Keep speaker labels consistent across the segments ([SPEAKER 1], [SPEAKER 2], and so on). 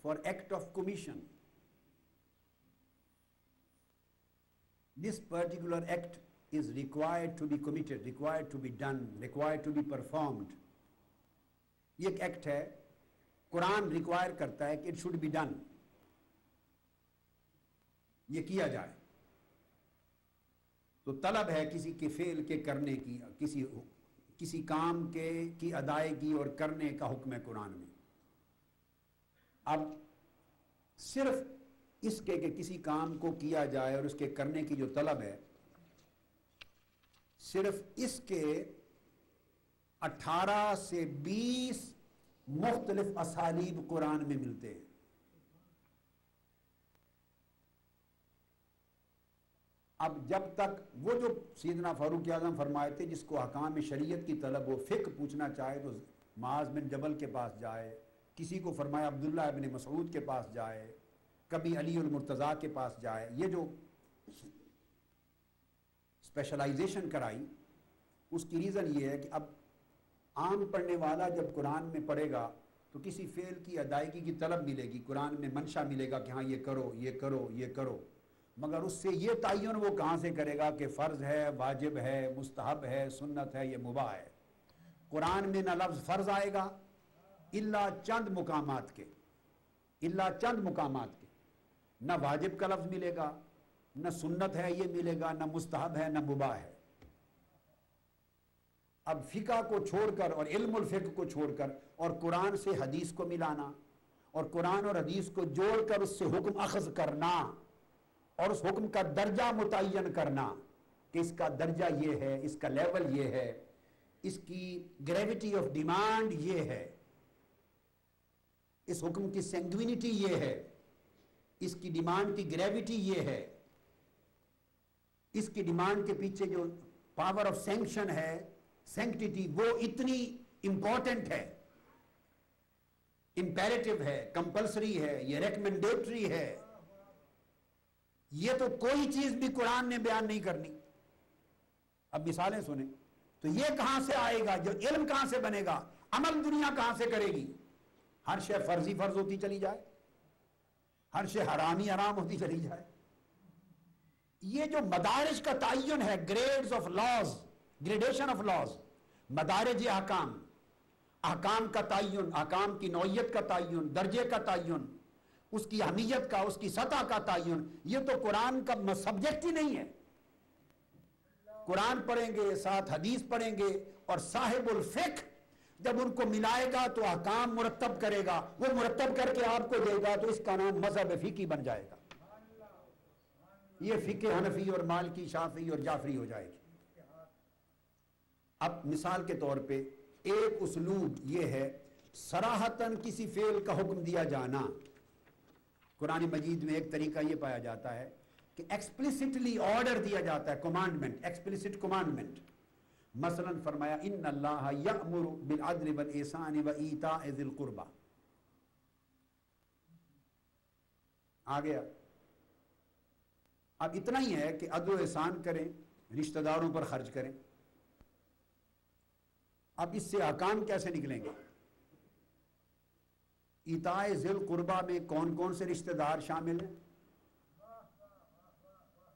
[SPEAKER 1] for act of commission. This particular act is required to be committed, required to be done, required to be performed. یہ ایک act ہے, قرآن require کرتا ہے کہ it should be done, یہ کیا جائے. تو طلب ہے کسی کے فعل کے کرنے کی, کسی کام کی ادائیگی اور کرنے کا حکم ہے قرآن میں. اب صرف اس کے کہ کسی کام کو کیا جائے اور اس کے کرنے کی جو طلب ہے, صرف اس کے 18 سے 20 مختلف اسالیب قرآن میں ملتے ہیں. اب جب تک وہ جو سیدنا فاروق اعظم فرمائے تھے جس کو احکام شریعت کی طلب ہو, فقہ پوچھنا چاہے تو معاذ بن جبل کے پاس جائے, کسی کو فرمایا عبداللہ ابن مسعود کے پاس جائے, کبھی علی المرتضیٰ کے پاس جائے. یہ جو اسپیشلائزیشن کرائی اس کی ریزن یہ ہے کہ اب عام پڑھنے والا جب قرآن میں پڑھے گا تو کسی فعل کی ادائیگی کی طلب ملے گی, قرآن میں منشا ملے گا کہ ہاں یہ کرو یہ کرو یہ کرو, مگر اس سے یہ تعین وہ کہاں سے کرے گا کہ فرض ہے, واجب ہے, مستحب ہے, سنت ہے, یہ مباح ہے. قرآن میں نہ لفظ فرض آئے گا الا چند مقامات کے, نہ واجب کا لفظ ملے گا, نہ سنت ہے یہ ملے گا, نہ مستحب ہے, نہ مباح ہے. اب فقہ کو چھوڑ کر اور علم الفقہ کو چھوڑ کر اور قرآن سے حدیث کو ملانا اور قرآن اور حدیث کو جوڑ کر اس سے حکم اخذ کرنا اور اس حکم کا درجہ متعین کرنا کہ اس کا درجہ یہ ہے, اس کا لیول یہ ہے, اس کی گریویٹی آف ڈیمانڈ یہ ہے, اس حکم کی سینگوینٹی یہ ہے, اس کی ڈیمانڈ کی گریویٹی یہ ہے, اس کی ڈیمانڈ کے پیچھے جو پاور آف سینکشن ہے, سینکٹیٹی, وہ اتنی امپورٹنٹ ہے, امپیریٹو ہے, کمپلسری ہے, یہ ریکمنڈیٹری ہے. یہ تو کوئی چیز بھی قرآن نے بیان نہیں کرنی. اب مثالیں سنیں تو یہ کہاں سے آئے گا, جو علم کہاں سے بنے گا, عمل دنیا کہاں سے کرے گی. ہر شے فرضی فرض ہوتی چلی جائے, ہر شے حرامی حرام ہوتی چلی جائے. یہ جو مدارج کا تعین ہے, grades of laws, gradation of laws, مدارج احکام, احکام کا تعین, احکام کی نوعیت کا تعین, درجے کا تعین, اس کی اہمیت کا, اس کی سطح کا تعین, یہ تو قرآن کا سبجیکٹ ہی نہیں ہے. قرآن پڑھیں گے, ساتھ حدیث پڑھیں گے, اور صاحب الفقہ جب ان کو ملائے گا تو احکام مرتب کرے گا, وہ مرتب کر کے آپ کو دے گا تو اس کا نام مذہب فقہی بن جائے گا. یہ فقہ حنفی اور مالکی شافعی اور جعفری ہو جائے گی. اب مثال کے طور پہ ایک اسلوب یہ ہے صراحتاً کسی فعل کا حکم دیا جانا. قرآن مجید میں ایک طریقہ یہ پایا جاتا ہے کہ ایکسپلیسٹلی آرڈر دیا جاتا ہے, کمانڈمنٹ, ایکسپلیسٹ کمانڈمنٹ. مثلا فرمایا ان اللہ یأمر بالعدل والإحسان وإیتاء ذی القربى. آ گیا. اب اتنا ہی ہے کہ عدل و احسان کریں, رشتہ داروں پر خرچ کریں. اب اس سے احکام کیسے نکلیں گے؟ ایتاء ذی القربى میں کون کون سے رشتہ دار شامل ہیں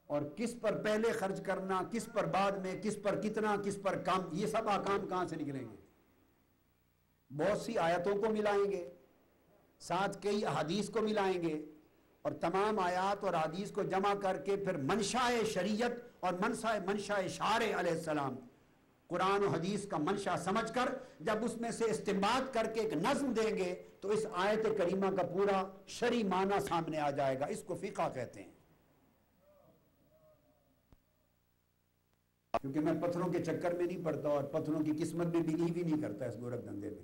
[SPEAKER 1] اور کس پر پہلے خرچ کرنا, کس پر بعد میں, کس پر کتنا, کس پر کم, یہ سب احکام کہاں سے نکلیں گے؟ بہت سی آیتوں کو ملائیں گے, ساتھ کئی احادیث کو ملائیں گے, اور تمام آیات اور احادیث کو جمع کر کے پھر منشاء شریعت اور منشاء شارع علیہ السلام, قرآن و حدیث کا منشا سمجھ کر جب اس میں سے استنباط کر کے ایک نظم دیں گے تو اس آیت کریمہ کا پورا شرعی معنی سامنے آ جائے گا. اس کو فقہ کہتے ہیں. کیونکہ میں پتھروں کے چکر میں نہیں پڑتا اور پتھروں کی قسمت میں بلیو ہی نہیں کرتا اس گورکھ دھندے میں.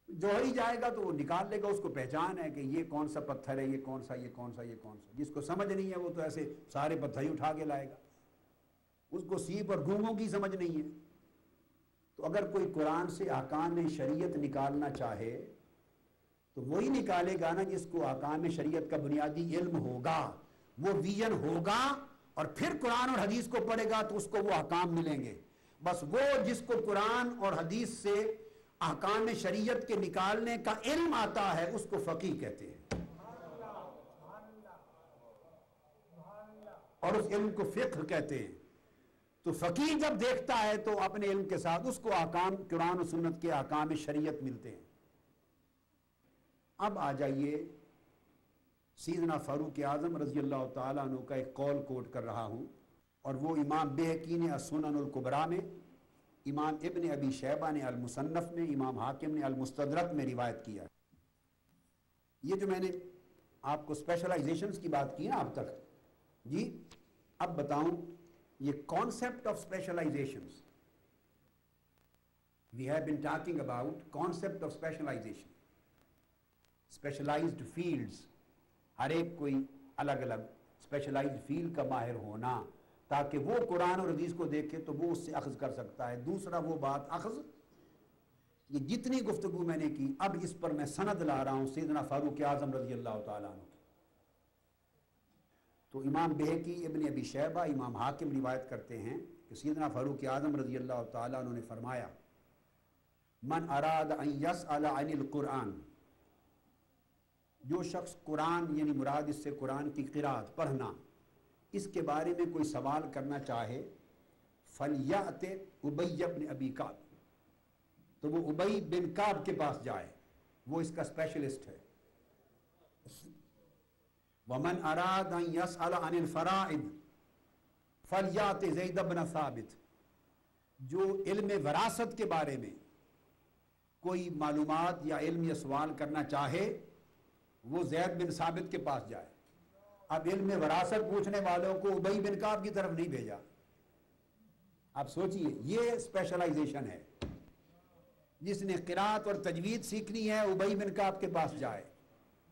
[SPEAKER 1] جوہری جائے گا تو وہ نکال لے گا, اس کو پہچان ہے کہ یہ کون سا پتھر ہے, یہ کون سا, یہ کون سا, یہ کون سا. جس کو سمجھ نہیں ہے وہ تو ایسے سارے پتھر ہی اٹھا کے لائے گا, اس کو سیپ اور گھوموں کی سمجھ نہیں ہے. تو اگر کوئی قرآن سے احکام شریعت نکالنا چاہے تو وہی نکالے گا نا جس کو احکام شریعت کا بنیادی علم ہوگا, وہ ویژن ہوگا, اور پھر قرآن اور حدیث کو پڑھے گا تو اس کو وہ احکام ملیں گے. بس وہ جس کو قرآن اور حدیث سے احکام شریعت کے نکالنے کا علم آتا ہے اس کو فقیہ کہتے ہیں، اور اس علم کو فقہ کہتے ہیں۔ تو فقیہ جب دیکھتا ہے تو اپنے علم کے ساتھ اس کو احکام قرآن و سنت کے احکام شریعت ملتے ہیں۔ اب آ جائیے، سیدنا فاروق اعظم رضی اللہ تعالیٰ عنہ کا ایک قول کوٹ کر رہا ہوں، اور وہ امام بہقی نے السنن الکبریٰ میں، امام ابن ابی شیبہ نے المصنف میں، امام حاکم نے المستدرک میں روایت کیا۔ یہ جو میں نے آپ کو اسپیشلائزیشنز کی بات کی نا اب تک، جی اب بتاؤں یہ concept of specialisations, we have been talking about concept of specialisation, specialised fields, ہر ایک کوئی الگ الگ اسپیشلائزڈ فیلڈ کا ماہر ہونا، تاکہ وہ قرآن اور حدیث کو دیکھے تو وہ اس سے اخذ کر سکتا ہے۔ دوسرا وہ بات اخذ، یہ جتنی گفتگو میں نے کی اب اس پر میں سند لا رہا ہوں سیدنا فاروق اعظم رضی اللہ تعالیٰ عنہ کی۔ تو امام بہقی، ابن ابی شیبہ، امام حاکم روایت کرتے ہیں کہ سیدنا فاروق اعظم رضی اللہ تعالیٰ عنہ نے فرمایا، من اراد ان یسأل عن القرآن، جو شخص قرآن یعنی مراد اس سے قرآن کی قرات پڑھنا، اس کے بارے میں کوئی سوال کرنا چاہے، فَلْيَأْتِ اُبَيَّ بْنِ أَبِي كَعْبٍ، تو وہ ابی بن کعب کے پاس جائے، وہ اس کا اسپیشلسٹ ہے۔ وَمَنْ أَرَادَ أَنْ يَسْأَلَ عَنِ الْفَرَائِضِ فَلْيَأْتِ زَيْدَ بْنَ ثَابِتٍ، جو علم وراثت کے بارے میں کوئی معلومات یا علم یا سوال کرنا چاہے وہ زید بن ثابت کے پاس جائے۔ اب علم وراثت پوچھنے والوں کو ابی بن کعب کی طرف نہیں بھیجا۔ اب سوچئے، یہ اسپیشلائزیشن ہے۔ جس نے قرات اور تجوید سیکھنی ہے ابی بن کعب کے پاس جائے،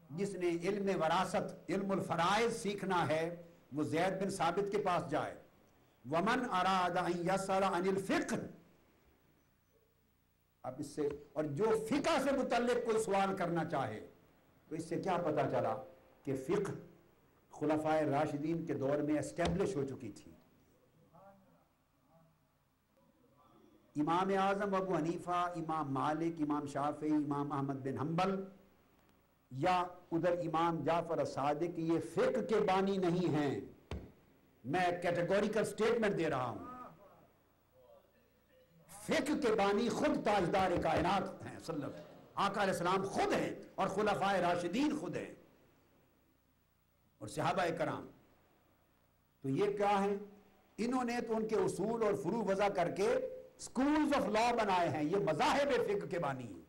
[SPEAKER 1] جس نے علم وراثت، علم الفرائض سیکھنا ہے وہ زید بن ثابت کے پاس جائے۔ ومن اراد ان یسأل عن الفقہ، اب اس سے، اور جو فقہ سے متعلق کوئی سوال کرنا چاہے، تو اس سے کیا پتا چلا کہ فقہ خلفائے راشدین کے دور میں اسٹیبلش ہو چکی تھی۔ امام اعظم ابو حنیفہ، امام مالک، امام شافعی، امام احمد بن حنبل یا ادھر امام جعفر الصادق یہ فقہ کے بانی نہیں ہیں، میں کیٹیگوریکل سٹیٹمنٹ دے رہا ہوں۔ فقہ کے بانی خود تاجدار کائنات ہیں صلی اللہ علیہ وسلم، آقا علیہ السلام خود ہیں، اور خلفائے راشدین خود ہیں، اور صحابہ کرام۔ تو یہ کیا ہے؟ انہوں نے تو ان کے اصول اور فروع وضع کر کے سکولز آف لا بنائے ہیں، یہ مذاہب فقہ کے بانی ہیں۔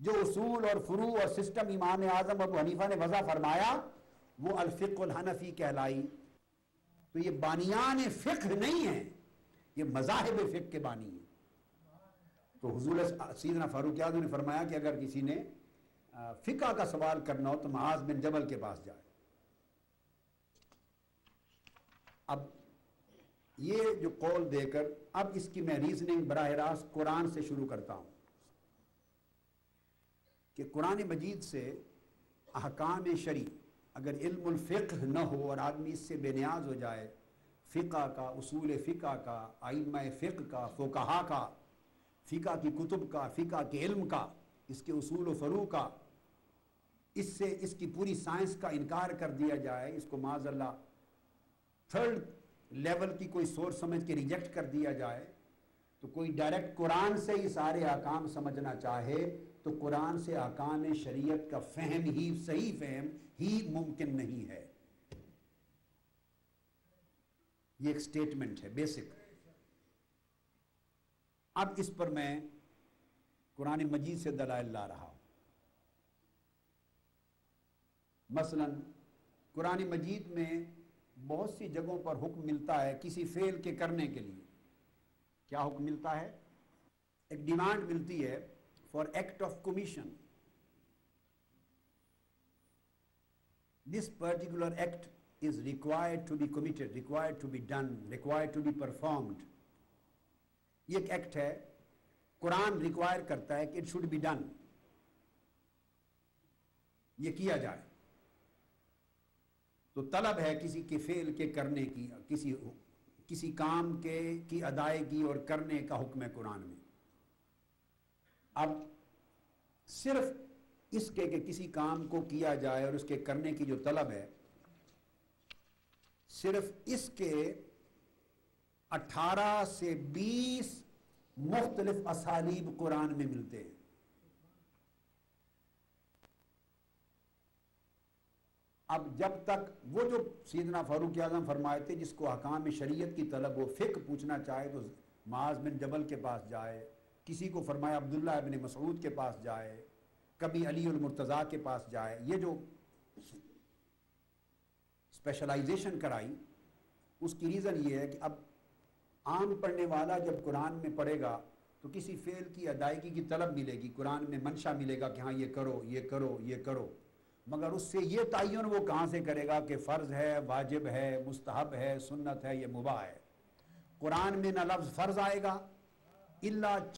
[SPEAKER 1] جو اصول اور فروع اور سسٹم امام اعظم ابو حنیفہ نے وضع فرمایا وہ الفقہ الحنفی کہلائی۔ تو یہ بانیان فقہ نہیں ہیں، یہ مذاہب فقہ کے بانی ہیں۔ تو حضور سیدنا فاروق اعظم نے فرمایا کہ اگر کسی نے فقہ کا سوال کرنا ہو تو معاذ بن جبل کے پاس جائے۔ اب یہ جو قول دے کر اب اس کی میں ریزننگ براہ راست قرآن سے شروع کرتا ہوں کہ قرآن مجید سے احکام شرعی اگر علم الفقہ نہ ہو اور آدمی اس سے بے نیاز ہو جائے، فقہ کا، اصول فقہ کا، ائمہ فقہ کا، فقہا کا، فقہ کی کتب کا، فقہ کے علم کا، اس کے اصول و فروع کا، اس سے اس کی پوری سائنس کا انکار کر دیا جائے، اس کو معاذ اللہ تھرڈ لیول کی کوئی سورس سمجھ کے ریجیکٹ کر دیا جائے، تو کوئی ڈائریکٹ قرآن سے ہی سارے احکام سمجھنا چاہے تو قرآن سے احکام شریعت کا فہم ہی، صحیح فہم ہی ممکن نہیں ہے۔ یہ ایک سٹیٹمنٹ ہے بیسک۔ اب اس پر میں قرآن مجید سے دلائل لا رہا ہوں۔ مثلا قرآن مجید میں بہت سی جگہوں پر حکم ملتا ہے کسی فعل کے کرنے کے لیے۔ کیا حکم ملتا ہے؟ ایک ڈیمانڈ ملتی ہے for act of commission, this particular act is required to be committed, required to be done, required to be performed۔ یہ ایک ایکٹ ہے، قرآن ریکوائر کرتا ہے کہ it should be done، یہ کیا جائے۔ تو طلب ہے کسی کے فعل کے کرنے کی، کسی کام کے کی ادائیگی اور کرنے کا حکم ہے قرآن میں۔ اب صرف اس کے کہ کسی کام کو کیا جائے اور اس کے کرنے کی جو طلب ہے، صرف اس کے 18 سے 20 مختلف اسالیب قرآن میں ملتے ہیں۔ اب جب تک وہ جو سیدنا فاروق اعظم فرمائے تھے جس کو احکام شریعت کی طلب و فقہ پوچھنا چاہے تو معاذ بن جبل کے پاس جائے، کسی کو فرمایا عبداللہ ابن مسعود کے پاس جائے، کبھی علی المرتضیٰ کے پاس جائے، یہ جو اسپیشلائزیشن کرائی اس کی ریزن یہ ہے کہ اب عام پڑھنے والا جب قرآن میں پڑھے گا تو کسی فعل کی ادائیگی کی طلب ملے گی، قرآن میں منشا ملے گا کہ ہاں یہ کرو یہ کرو یہ کرو، مگر اس سے یہ تعین وہ کہاں سے کرے گا کہ فرض ہے، واجب ہے، مستحب ہے، سنت ہے، یہ مباح ہے۔ قرآن میں نہ لفظ فرض آئے گا الا